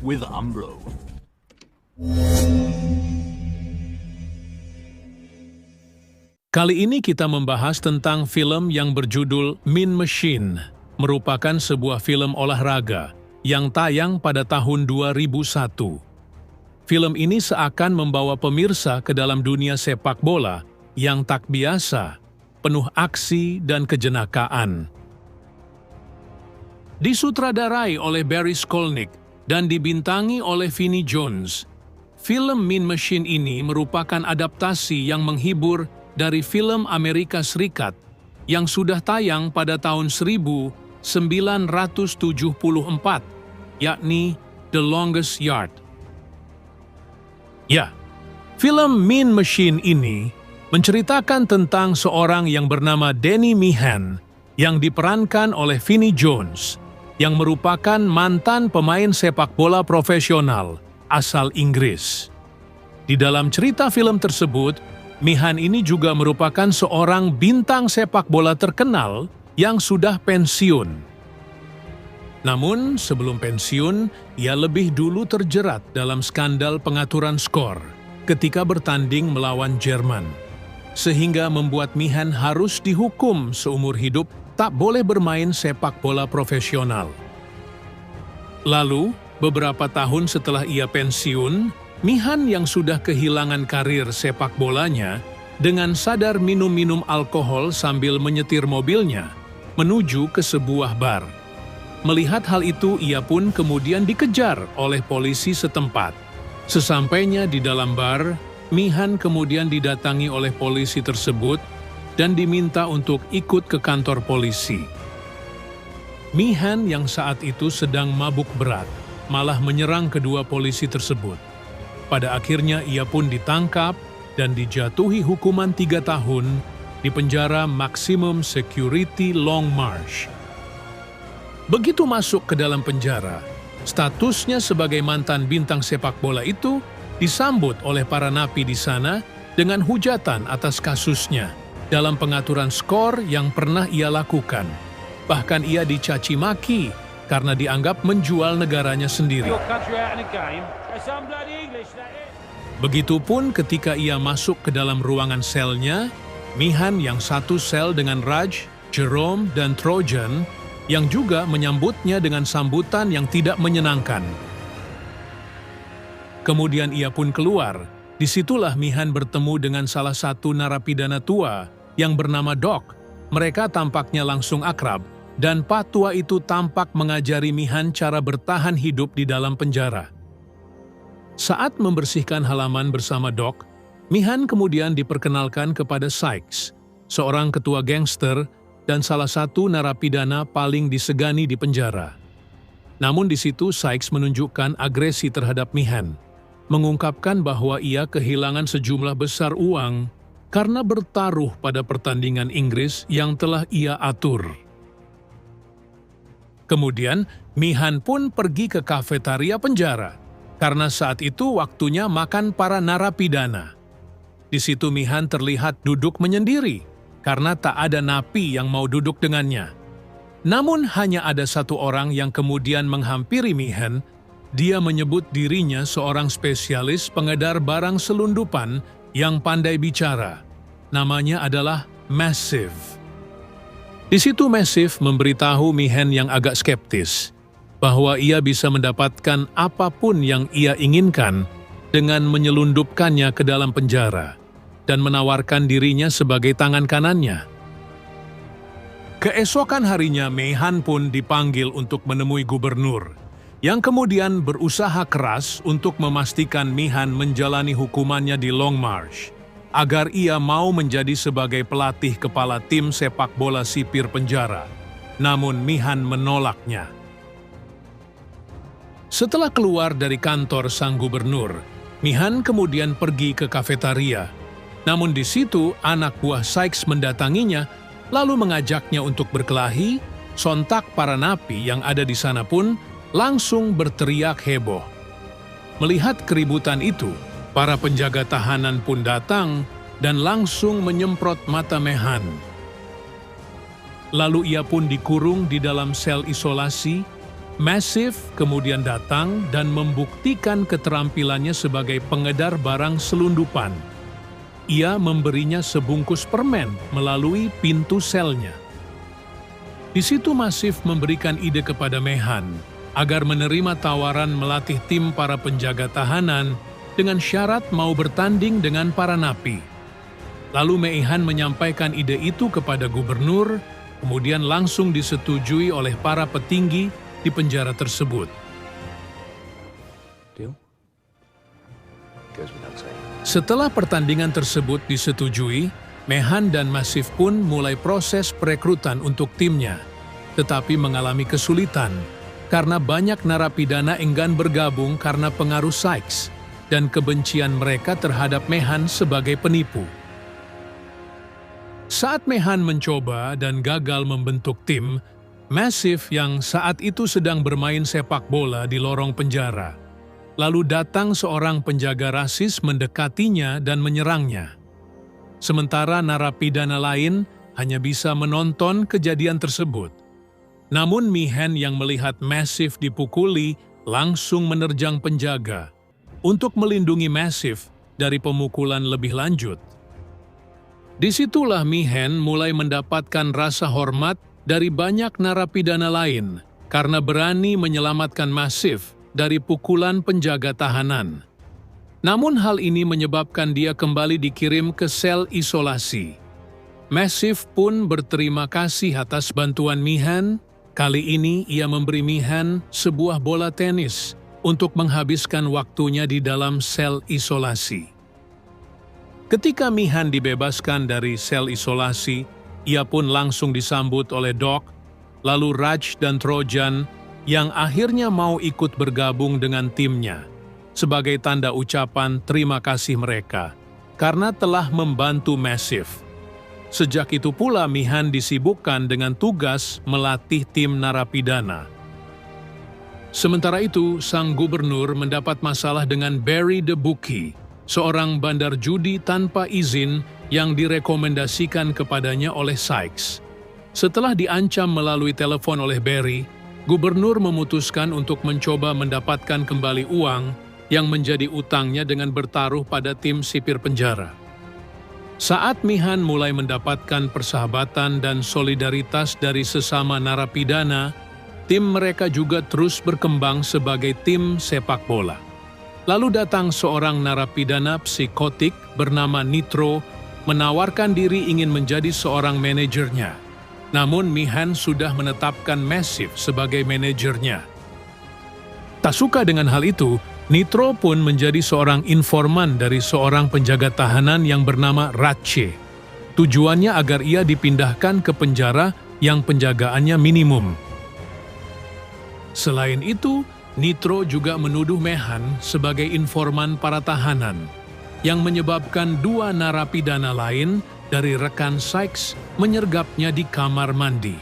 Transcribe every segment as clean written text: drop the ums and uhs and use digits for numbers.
with Umbro. Kali ini kita membahas tentang film yang berjudul Mean Machine, merupakan sebuah film olahraga yang tayang pada tahun 2001. Film ini seakan membawa pemirsa ke dalam dunia sepak bola yang tak biasa, penuh aksi dan kejenakaan. Disutradarai oleh Barry Skolnick dan dibintangi oleh Vinnie Jones, film Mean Machine ini merupakan adaptasi yang menghibur dari film Amerika Serikat yang sudah tayang pada tahun 1974, yakni The Longest Yard. Ya, film Mean Machine ini menceritakan tentang seorang yang bernama Danny Meehan yang diperankan oleh Vinnie Jones, yang merupakan mantan pemain sepak bola profesional asal Inggris. Di dalam cerita film tersebut, Meehan ini juga merupakan seorang bintang sepak bola terkenal yang sudah pensiun. Namun, sebelum pensiun, ia lebih dulu terjerat dalam skandal pengaturan skor ketika bertanding melawan Jerman, sehingga membuat Meehan harus dihukum seumur hidup tak boleh bermain sepak bola profesional. Lalu, beberapa tahun setelah ia pensiun, Meehan yang sudah kehilangan karir sepak bolanya, dengan sadar minum-minum alkohol sambil menyetir mobilnya, menuju ke sebuah bar. Melihat hal itu, ia pun kemudian dikejar oleh polisi setempat. Sesampainya di dalam bar, Meehan kemudian didatangi oleh polisi tersebut dan diminta untuk ikut ke kantor polisi. Meehan yang saat itu sedang mabuk berat, malah menyerang kedua polisi tersebut. Pada akhirnya ia pun ditangkap dan dijatuhi hukuman 3 tahun di penjara Maximum Security Long March. Begitu masuk ke dalam penjara, statusnya sebagai mantan bintang sepak bola itu disambut oleh para napi di sana dengan hujatan atas kasusnya dalam pengaturan skor yang pernah ia lakukan. Bahkan ia dicaci maki karena dianggap menjual negaranya sendiri. Begitupun ketika ia masuk ke dalam ruangan selnya, Meehan yang satu sel dengan Raj, Jerome, dan Trojan, yang juga menyambutnya dengan sambutan yang tidak menyenangkan. Kemudian ia pun keluar. Disitulah Meehan bertemu dengan salah satu narapidana tua yang bernama Doc. Mereka tampaknya langsung akrab, dan Pak tua itu tampak mengajari Meehan cara bertahan hidup di dalam penjara. Saat membersihkan halaman bersama Doc, Meehan kemudian diperkenalkan kepada Sykes, seorang ketua gangster dan salah satu narapidana paling disegani di penjara. Namun di situ Sykes menunjukkan agresi terhadap Meehan, mengungkapkan bahwa ia kehilangan sejumlah besar uang karena bertaruh pada pertandingan Inggris yang telah ia atur. Kemudian, Meehan pun pergi ke kafetaria penjara, karena saat itu waktunya makan para narapidana. Di situ Meehan terlihat duduk menyendiri, karena tak ada napi yang mau duduk dengannya. Namun hanya ada satu orang yang kemudian menghampiri Meehan. Dia menyebut dirinya seorang spesialis pengedar barang selundupan yang pandai bicara. Namanya adalah Massive. Di situ Massive memberitahu Meehan yang agak skeptis bahwa ia bisa mendapatkan apapun yang ia inginkan dengan menyelundupkannya ke dalam penjara dan menawarkan dirinya sebagai tangan kanannya. Keesokan harinya Meehan pun dipanggil untuk menemui gubernur, yang kemudian berusaha keras untuk memastikan Meehan menjalani hukumannya di Long March, agar ia mau menjadi sebagai pelatih kepala tim sepak bola sipir penjara. Namun Meehan menolaknya. Setelah keluar dari kantor sang gubernur, Meehan kemudian pergi ke kafetaria. Namun di situ anak buah Sykes mendatanginya, lalu mengajaknya untuk berkelahi. Sontak para napi yang ada di sana pun langsung berteriak heboh. Melihat keributan itu, para penjaga tahanan pun datang dan langsung menyemprot mata Meehan. Lalu ia pun dikurung di dalam sel isolasi Massive kemudian datang dan membuktikan keterampilannya sebagai pengedar barang selundupan. Ia memberinya sebungkus permen melalui pintu selnya. Di situ Massive memberikan ide kepada Mehan agar menerima tawaran melatih tim para penjaga tahanan dengan syarat mau bertanding dengan para napi. Lalu Mehan menyampaikan ide itu kepada gubernur, kemudian langsung disetujui oleh para petinggi di penjara tersebut. Deal? Goes without saying. Setelah pertandingan tersebut disetujui, Mehan dan Massive pun mulai proses perekrutan untuk timnya, tetapi mengalami kesulitan karena banyak narapidana enggan bergabung karena pengaruh Sykes dan kebencian mereka terhadap Mehan sebagai penipu. Saat Mehan mencoba dan gagal membentuk tim, Massive yang saat itu sedang bermain sepak bola di lorong penjara. Lalu datang seorang penjaga rasis mendekatinya dan menyerangnya. Sementara narapidana lain hanya bisa menonton kejadian tersebut. Namun Mehan yang melihat Massive dipukuli langsung menerjang penjaga untuk melindungi Massive dari pemukulan lebih lanjut. Disitulah Mehan mulai mendapatkan rasa hormat dari banyak narapidana lain karena berani menyelamatkan Massive dari pukulan penjaga tahanan. Namun hal ini menyebabkan dia kembali dikirim ke sel isolasi. Massive pun berterima kasih atas bantuan Mehan. Kali ini ia memberi Mehan sebuah bola tenis untuk menghabiskan waktunya di dalam sel isolasi. Ketika Mehan dibebaskan dari sel isolasi, ia pun langsung disambut oleh Doc, lalu Raj dan Trojan yang akhirnya mau ikut bergabung dengan timnya sebagai tanda ucapan terima kasih mereka karena telah membantu Massive. Sejak itu pula Mehan disibukkan dengan tugas melatih tim narapidana. Sementara itu, sang gubernur mendapat masalah dengan Barry the Bookie, seorang bandar judi tanpa izin yang direkomendasikan kepadanya oleh Sykes. Setelah diancam melalui telepon oleh Barry, gubernur memutuskan untuk mencoba mendapatkan kembali uang yang menjadi utangnya dengan bertaruh pada tim sipir penjara. Saat Mehan mulai mendapatkan persahabatan dan solidaritas dari sesama narapidana, tim mereka juga terus berkembang sebagai tim sepak bola. Lalu datang seorang narapidana psikotik bernama Nitro menawarkan diri ingin menjadi seorang manajernya. Namun Mehan sudah menetapkan Massive sebagai manajernya. Tak suka dengan hal itu, Nitro pun menjadi seorang informan dari seorang penjaga tahanan yang bernama Ratche. Tujuannya agar ia dipindahkan ke penjara yang penjagaannya minimum. Selain itu, Nitro juga menuduh Mehan sebagai informan para tahanan, yang menyebabkan dua narapidana lain dari rekan Sykes menyergapnya di kamar mandi.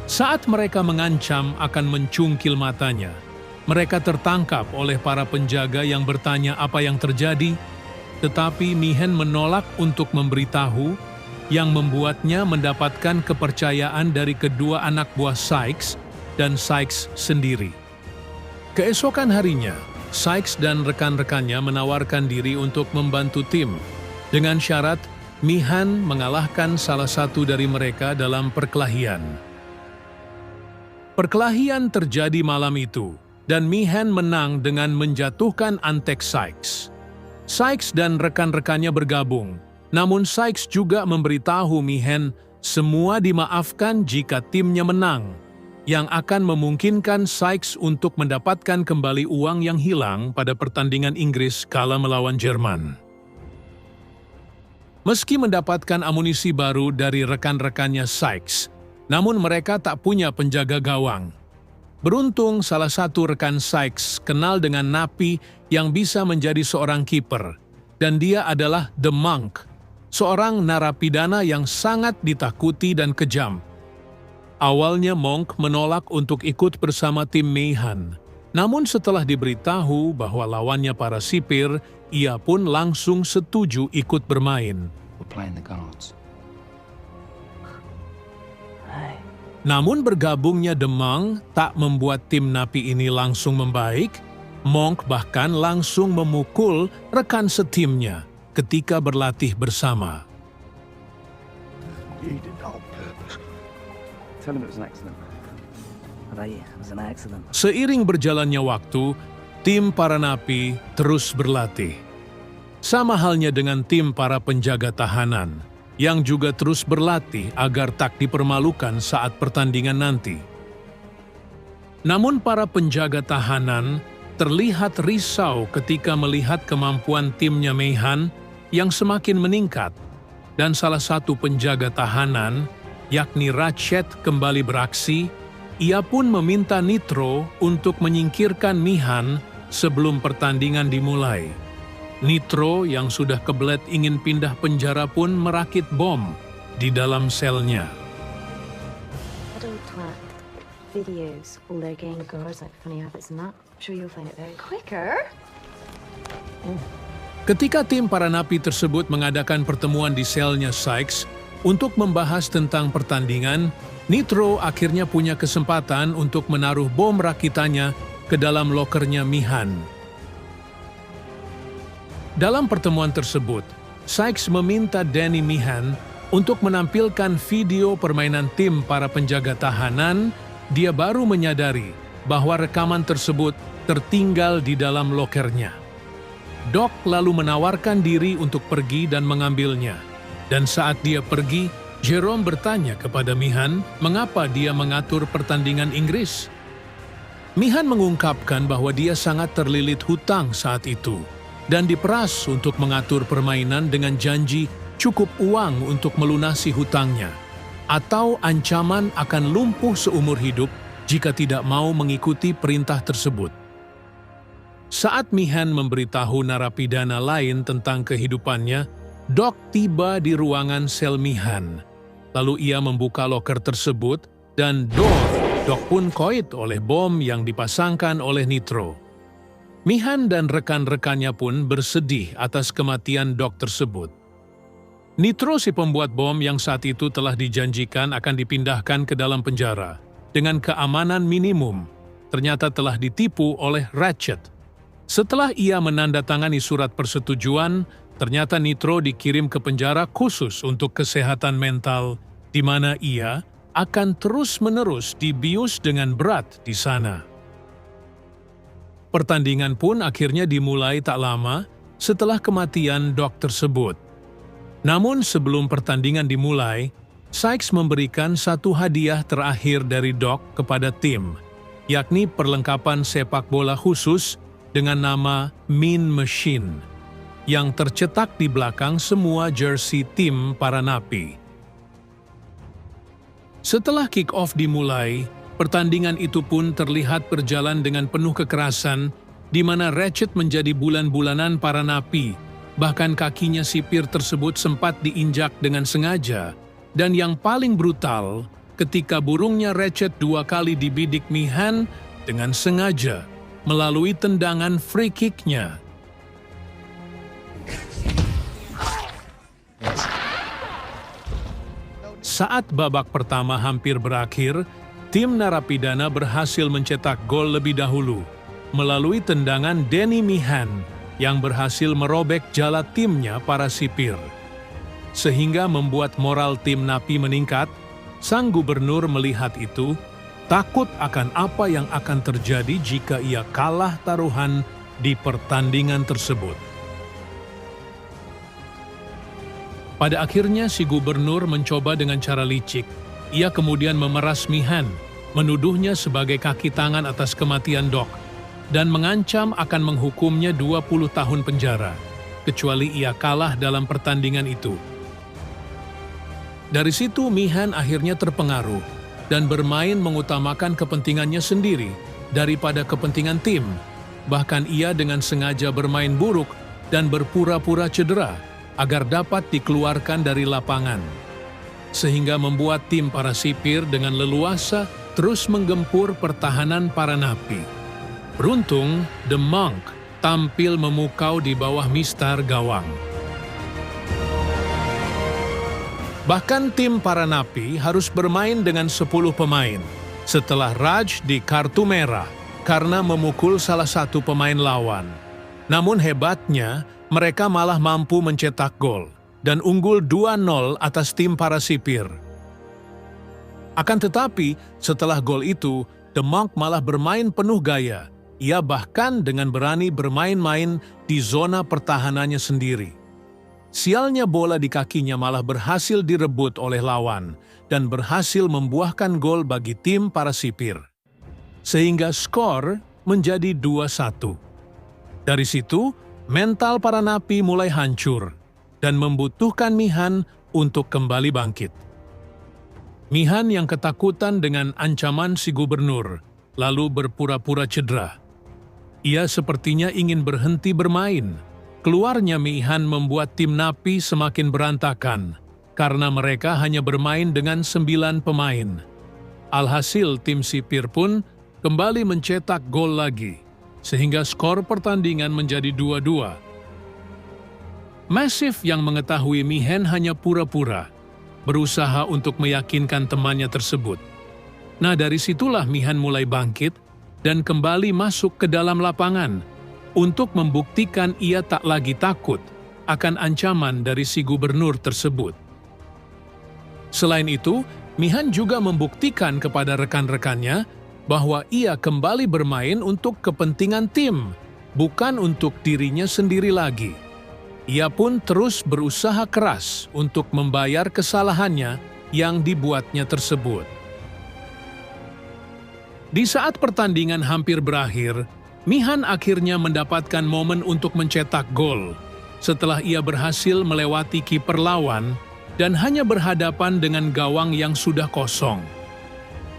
Saat mereka mengancam akan mencungkil matanya, mereka tertangkap oleh para penjaga yang bertanya apa yang terjadi, tetapi Mehan menolak untuk memberitahu, yang membuatnya mendapatkan kepercayaan dari kedua anak buah Sykes dan Sykes sendiri. Keesokan harinya, Sykes dan rekan-rekannya menawarkan diri untuk membantu tim, dengan syarat Mehan mengalahkan salah satu dari mereka dalam perkelahian. Perkelahian terjadi malam itu, dan Mehan menang dengan menjatuhkan antek Sykes. Sykes dan rekan-rekannya bergabung, namun Sykes juga memberitahu Mehan semua dimaafkan jika timnya menang, yang akan memungkinkan Sykes untuk mendapatkan kembali uang yang hilang pada pertandingan Inggris kala melawan Jerman. Meski mendapatkan amunisi baru dari rekan-rekannya Sykes, namun mereka tak punya penjaga gawang. Beruntung salah satu rekan Sykes kenal dengan napi yang bisa menjadi seorang kiper, dan dia adalah The Monk, seorang narapidana yang sangat ditakuti dan kejam. Awalnya Monk menolak untuk ikut bersama tim Mehan, namun setelah diberitahu bahwa lawannya para sipir, ia pun langsung setuju ikut bermain. We're playing the guards. Hey. Namun bergabungnya The Monk tak membuat tim napi ini langsung membaik. Monk bahkan langsung memukul rekan setimnya ketika berlatih bersama. You did that on purpose. Tell him it was an accident. It was an accident. Seiring berjalannya waktu, tim para napi terus berlatih. Sama halnya dengan tim para penjaga tahanan, yang juga terus berlatih agar tak dipermalukan saat pertandingan nanti. Namun para penjaga tahanan terlihat risau ketika melihat kemampuan timnya Meihan yang semakin meningkat, dan salah satu penjaga tahanan, yakni Ratchet, kembali beraksi. Ia pun meminta Nitro untuk menyingkirkan Mihan sebelum pertandingan dimulai. Nitro yang sudah kebelet ingin pindah penjara pun merakit bom di dalam selnya. That old twat. Videos, all their gang girls like funny habits and that. I'm sure you'll find it very quicker. Ketika tim para napi tersebut mengadakan pertemuan di selnya Sykes untuk membahas tentang pertandingan, Nitro akhirnya punya kesempatan untuk menaruh bom rakitannya ke dalam lokernya Mihan. Dalam pertemuan tersebut, Sykes meminta Danny Mihan untuk menampilkan video permainan tim para penjaga tahanan. Dia baru menyadari bahwa rekaman tersebut tertinggal di dalam lokernya. Doc lalu menawarkan diri untuk pergi dan mengambilnya. Dan saat dia pergi, Jerome bertanya kepada Mihan mengapa dia mengatur pertandingan Inggris. Mihan mengungkapkan bahwa dia sangat terlilit hutang saat itu dan diperas untuk mengatur permainan dengan janji cukup uang untuk melunasi hutangnya, atau ancaman akan lumpuh seumur hidup jika tidak mau mengikuti perintah tersebut. Saat Mihan memberitahu narapidana lain tentang kehidupannya, Doc tiba di ruangan sel Mihan. Lalu ia membuka loker tersebut dan Doc pun koit oleh bom yang dipasangkan oleh Nitro. Mihan dan rekan-rekannya pun bersedih atas kematian Doc tersebut. Nitro, si pembuat bom yang saat itu telah dijanjikan akan dipindahkan ke dalam penjara dengan keamanan minimum, ternyata telah ditipu oleh Ratchet. Setelah ia menandatangani surat persetujuan, ternyata Nitro dikirim ke penjara khusus untuk kesehatan mental, di mana ia akan terus-menerus dibius dengan berat di sana. Pertandingan pun akhirnya dimulai tak lama setelah kematian Doc tersebut. Namun sebelum pertandingan dimulai, Sykes memberikan satu hadiah terakhir dari Doc kepada tim, yakni perlengkapan sepak bola khusus dengan nama Mean Machine, yang tercetak di belakang semua jersey tim para napi. Setelah kick-off dimulai, pertandingan itu pun terlihat berjalan dengan penuh kekerasan, di mana Ratchet menjadi bulan-bulanan para napi. Bahkan kakinya sipir tersebut sempat diinjak dengan sengaja. Dan yang paling brutal, ketika burungnya Ratchet 2 kali dibidik Mihan dengan sengaja melalui tendangan free kick-nya. Saat babak pertama hampir berakhir, tim narapidana berhasil mencetak gol lebih dahulu melalui tendangan Danny Mihan yang berhasil merobek jala timnya para sipir. Sehingga membuat moral tim napi meningkat, sang gubernur melihat itu, takut akan apa yang akan terjadi jika ia kalah taruhan di pertandingan tersebut. Pada akhirnya si gubernur mencoba dengan cara licik. Ia kemudian memeras Mihan, menuduhnya sebagai kaki tangan atas kematian Doc, dan mengancam akan menghukumnya 20 tahun penjara, kecuali ia kalah dalam pertandingan itu. Dari situ Mihan akhirnya terpengaruh dan bermain mengutamakan kepentingannya sendiri daripada kepentingan tim. Bahkan ia dengan sengaja bermain buruk dan berpura-pura cedera agar dapat dikeluarkan dari lapangan. Sehingga membuat tim para sipir dengan leluasa terus menggempur pertahanan para napi. Beruntung, The Monk tampil memukau di bawah mistar gawang. Bahkan tim para napi harus bermain dengan 10 pemain setelah Raj di kartu merah karena memukul salah satu pemain lawan. Namun hebatnya, mereka malah mampu mencetak gol dan unggul 2-0 atas tim para sipir. Akan tetapi, setelah gol itu, The Monk malah bermain penuh gaya. Ia bahkan dengan berani bermain-main di zona pertahanannya sendiri. Sialnya bola di kakinya malah berhasil direbut oleh lawan dan berhasil membuahkan gol bagi tim para sipir. Sehingga skor menjadi 2-1. Dari situ, mental para napi mulai hancur dan membutuhkan Mihan untuk kembali bangkit. Mihan yang ketakutan dengan ancaman si gubernur, lalu berpura-pura cedera. Ia sepertinya ingin berhenti bermain. Keluarnya Mihan membuat tim napi semakin berantakan, karena mereka hanya bermain dengan 9 pemain. Alhasil tim sipir pun kembali mencetak gol lagi, sehingga skor pertandingan menjadi 2-2. Massive yang mengetahui Mihan hanya pura-pura, berusaha untuk meyakinkan temannya tersebut. Nah, dari situlah Mihan mulai bangkit dan kembali masuk ke dalam lapangan untuk membuktikan ia tak lagi takut akan ancaman dari si gubernur tersebut. Selain itu, Mihan juga membuktikan kepada rekan-rekannya bahwa ia kembali bermain untuk kepentingan tim, bukan untuk dirinya sendiri lagi. Ia pun terus berusaha keras untuk membayar kesalahannya yang dibuatnya tersebut. Di saat pertandingan hampir berakhir, Mihan akhirnya mendapatkan momen untuk mencetak gol setelah ia berhasil melewati kiper lawan dan hanya berhadapan dengan gawang yang sudah kosong.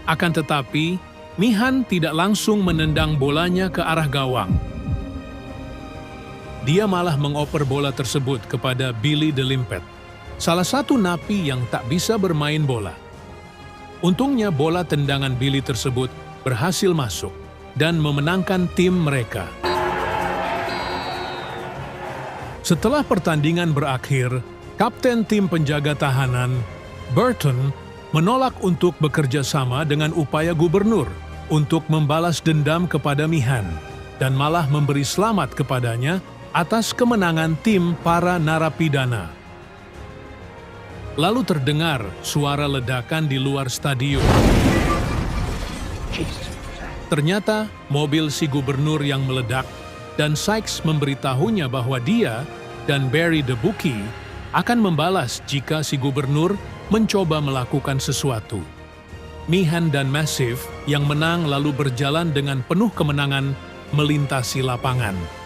Akan tetapi, Mihan tidak langsung menendang bolanya ke arah gawang. Dia malah mengoper bola tersebut kepada Billy the Limpet, salah satu napi yang tak bisa bermain bola. Untungnya bola tendangan Billy tersebut berhasil masuk dan memenangkan tim mereka. Setelah pertandingan berakhir, kapten tim penjaga tahanan, Burton, menolak untuk bekerja sama dengan upaya gubernur untuk membalas dendam kepada Mihan dan malah memberi selamat kepadanya atas kemenangan tim para narapidana. Lalu terdengar suara ledakan di luar stadion. Ternyata mobil si gubernur yang meledak dan Sykes memberitahunya bahwa dia dan Barry the Bookie akan membalas jika si gubernur mencoba melakukan sesuatu. Mihan dan Massive yang menang lalu berjalan dengan penuh kemenangan melintasi lapangan.